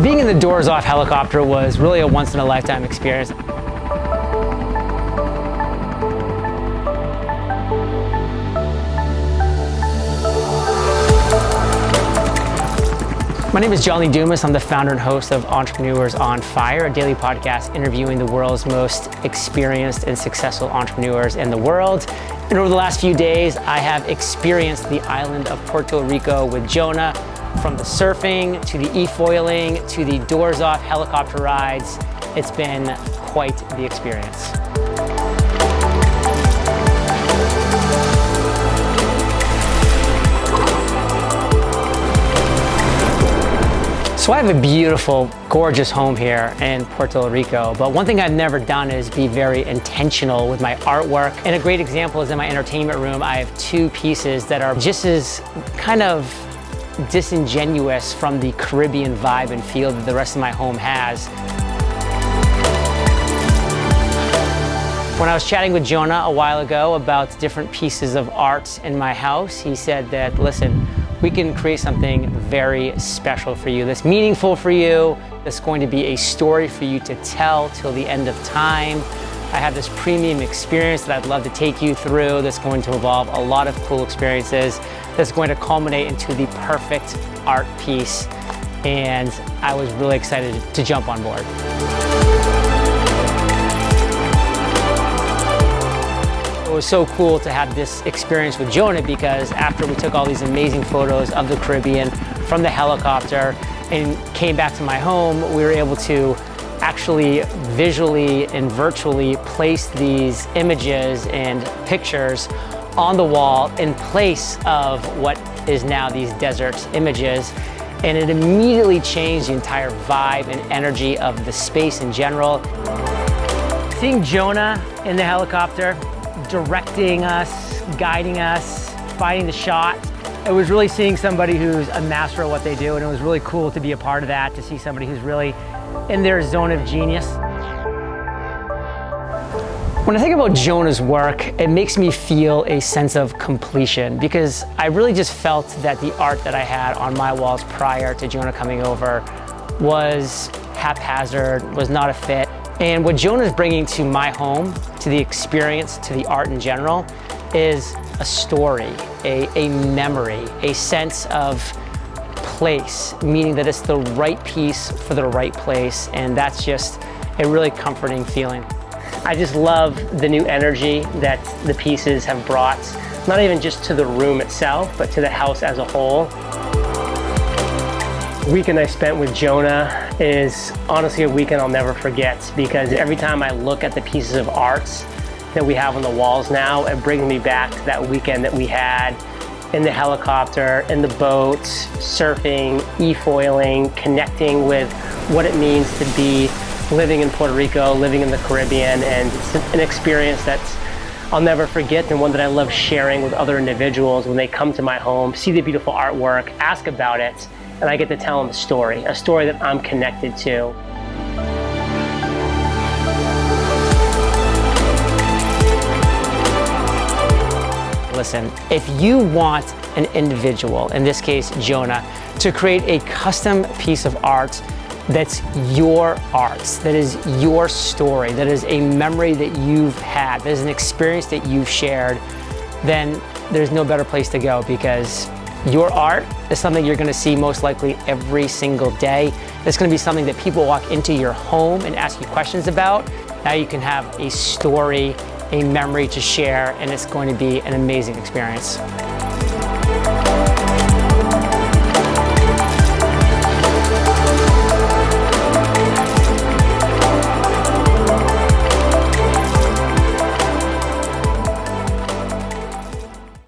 Being in the doors off helicopter was really a once-in-a-lifetime experience. My name is John Lee Dumas. I'm the founder and host of Entrepreneurs on Fire, a daily podcast interviewing the world's most experienced and successful entrepreneurs in the world. And over the last few days, I have experienced the island of Puerto Rico with Jonah, from the surfing to the e-foiling to the doors off helicopter rides. It's been quite the experience. So I have a beautiful, gorgeous home here in Puerto Rico, but one thing I've never done is be very intentional with my artwork. And a great example is in my entertainment room, I have two pieces that are just as kind of disingenuous from the Caribbean vibe and feel that the rest of my home has. When I was chatting with Jonah a while ago about different pieces of art in my house, he said that, listen, we can create something very special for you, that's meaningful for you, that's going to be a story for you to tell till the end of time. I have this premium experience that I'd love to take you through that's going to involve a lot of cool experiences, that's going to culminate into the perfect art piece. And I was really excited to jump on board. It was so cool to have this experience with Jonah because after we took all these amazing photos of the Caribbean from the helicopter and came back to my home, we were able to actually visually and virtually place these images and pictures on the wall in place of what is now these desert images. And it immediately changed the entire vibe and energy of the space in general. Seeing Jonah in the helicopter, directing us, guiding us, finding the shot. It was really seeing somebody who's a master at what they do, and it was really cool to be a part of that, to see somebody who's really in their zone of genius. When I think about Jonah's work, it makes me feel a sense of completion because I really just felt that the art that I had on my walls prior to Jonah coming over was haphazard, was not a fit. And what Jonah's bringing to my home, to the experience, to the art in general, is a story, a memory, a sense of place, meaning that it's the right piece for the right place. And that's just a really comforting feeling. I just love the new energy that the pieces have brought, not even just to the room itself, but to the house as a whole. The weekend I spent with Jonah is honestly a weekend I'll never forget because every time I look at the pieces of art that we have on the walls now, it brings me back to that weekend that we had in the helicopter, in the boat, surfing, e-foiling, connecting with what it means to be living in Puerto Rico, living in the Caribbean, and it's an experience that I'll never forget and one that I love sharing with other individuals when they come to my home, see the beautiful artwork, ask about it, and I get to tell them a story that I'm connected to. Listen, if you want an individual, in this case Jonah, to create a custom piece of art that's your art, that is your story, that is a memory that you've had, that is an experience that you've shared, then there's no better place to go because your art is something you're gonna see most likely every single day. It's gonna be something that people walk into your home and ask you questions about. Now you can have a story, a memory to share, and it's going to be an amazing experience.